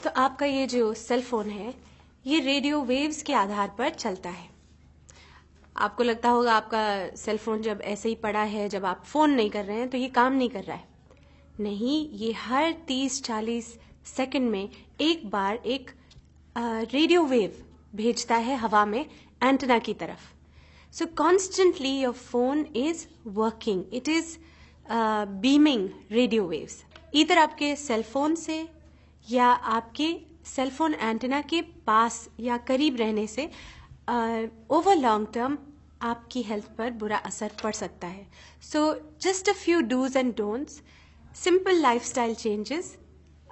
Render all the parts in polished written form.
तो आपका ये जो सेल फोन है ये रेडियो वेव्स के आधार पर चलता है। आपको लगता होगा आपका सेल फोन जब ऐसे ही पड़ा है, जब आप फोन नहीं कर रहे हैं तो ये काम नहीं कर रहा है। नहीं, ये हर 30-40 सेकंड में एक बार एक रेडियो वेव भेजता है हवा में एंटेना की तरफ। सो constantly your phone is working, it is beaming radio waves, इधर आपके सेल फोन से या आपके सेल फोन एंटेना के पास या करीब रहने से ओवर लॉन्ग टर्म आपकी हेल्थ पर बुरा असर पड़ सकता है। So just a few dos and don'ts, simple lifestyle changes,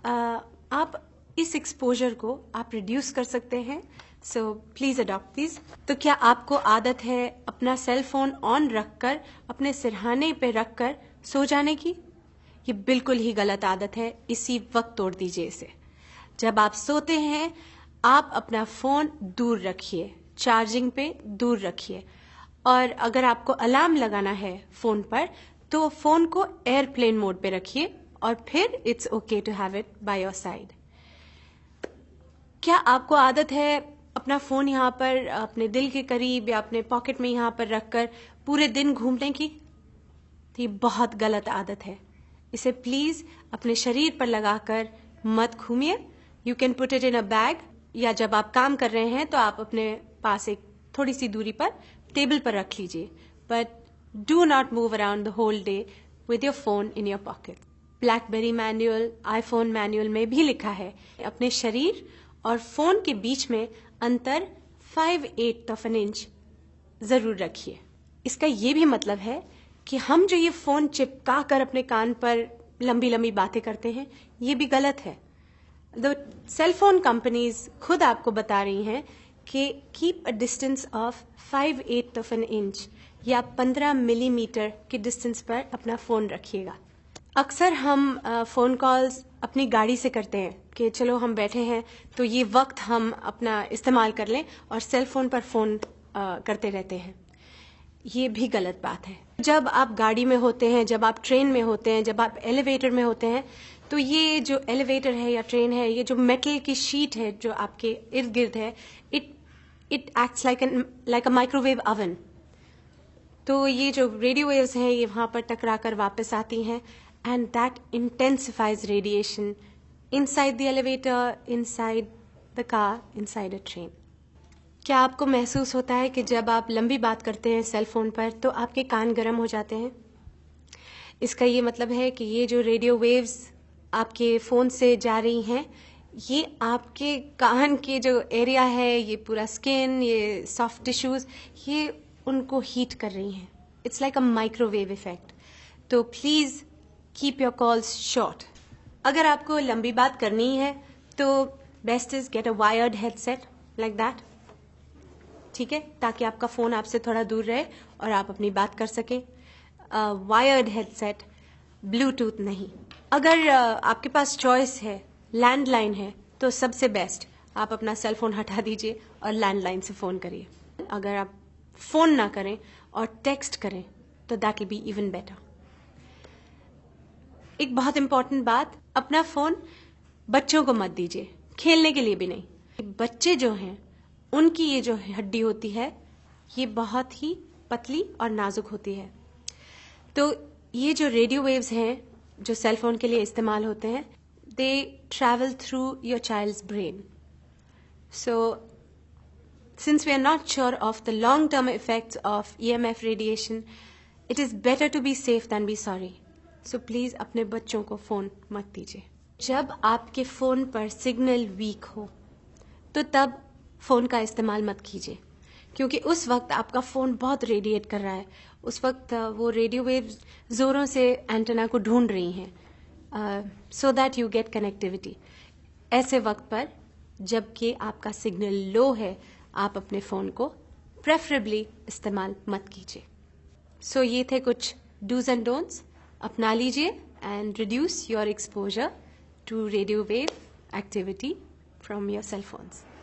आप इस एक्सपोजर को आप रिड्यूस कर सकते हैं। So please adopt this. तो क्या आपको आदत है अपना सेल फोन ऑन रखकर अपने सिरहाने पे रखकर सो जाने की? ये बिल्कुल ही गलत आदत है, इसी वक्त तोड़ दीजिए इसे। जब आप सोते हैं आप अपना फोन दूर रखिए, चार्जिंग पे दूर रखिए, और अगर आपको अलार्म लगाना है फोन पर तो फोन को एयरप्लेन मोड पे रखिए और फिर it's okay to have it by your side. क्या आपको आदत है अपना फोन यहाँ पर अपने दिल के करीब या अपने पॉकेट में यहाँ पर रखकर पूरे दिन घूमने की? तो ये बहुत गलत आदत है, इसे प्लीज अपने शरीर पर लगाकर मत घूमिए। You can put it in a bag, या जब आप काम कर रहे हैं तो आप अपने पास एक थोड़ी सी दूरी पर टेबल पर रख लीजिए, but do not move around the whole day with your phone in your pocket. BlackBerry manual, iPhone manual में भी लिखा है अपने शरीर और फोन के बीच में अंतर 5/8 इंच जरूर रखिए। इसका ये भी मतलब है कि हम जो ये फोन चिपका कर अपने कान पर लंबी लंबी बातें करते हैं ये भी गलत है। द सेल फोन कंपनीज खुद आपको बता रही हैं कि keep a distance of 5/8 inch या 15 मिलीमीटर के डिस्टेंस पर अपना फोन रखिएगा। अक्सर हम फोन कॉल्स अपनी गाड़ी से करते हैं कि चलो हम बैठे हैं तो ये वक्त हम अपना इस्तेमाल कर लें और सेल फोन पर फोन करते रहते हैं। ये भी गलत बात है। जब आप गाड़ी में होते हैं, जब आप ट्रेन में होते हैं, जब आप एलिवेटर में होते हैं, तो ये जो एलिवेटर है या ट्रेन है, ये जो मेटल की शीट है जो आपके इर्द गिर्द है, it acts like a microwave oven. तो ये जो रेडियो वेव्स हैं ये वहां पर टकरा कर वापस आती हैं and that intensifies radiation inside the elevator, inside the car, inside a train. क्या आपको महसूस होता है कि जब आप लंबी बात करते हैं सेल फोन पर तो आपके कान गर्म हो जाते हैं? इसका ये मतलब है कि ये जो रेडियो वेव्स आपके फोन से जा रही हैं ये आपके कान के जो एरिया है, ये पूरा स्किन, ये सॉफ्ट टिश्यूज, ये उनको हीट कर रही हैं। It's like a microwave effect. तो please keep your calls short. अगर आपको लंबी बात करनी है तो best is get a wired headset like that, ठीक है, ताकि आपका फोन आपसे थोड़ा दूर रहे और आप अपनी बात कर सकें। वायर्ड हेडसेट, ब्लूटूथ नहीं। अगर आपके पास चॉइस है, लैंडलाइन है, तो सबसे बेस्ट आप अपना सेल फोन हटा दीजिए और लैंडलाइन से फोन करिए। अगर आप फोन ना करें और टेक्स्ट करें तो that will be even better. एक बहुत इंपॉर्टेंट बात, अपना फोन बच्चों को मत दीजिए, खेलने के लिए भी नहीं। बच्चे जो हैं उनकी ये जो हड्डी होती है ये बहुत ही पतली और नाजुक होती है। तो ये जो रेडियो वेव्स हैं जो सेल फोन के लिए इस्तेमाल होते हैं, they travel through your child's brain. So since we are not sure of the long term effects of EMF radiation, it is better to be safe than be sorry. So please अपने बच्चों को phone मत दीजिए। जब आपके phone पर signal weak हो तो तब फोन का इस्तेमाल मत कीजिए, क्योंकि उस वक्त आपका फोन बहुत रेडिएट कर रहा है। उस वक्त वो रेडियो वेव जोरों से एंटेना को ढूंढ रही हैं so that you get connectivity. ऐसे वक्त पर जबकि आपका सिग्नल लो है आप अपने फोन को प्रेफरेबली इस्तेमाल मत कीजिए। सो ये थे कुछ डूज एंड डोंट्स, अपना लीजिए and reduce your exposure to radio wave activity from your cell phones.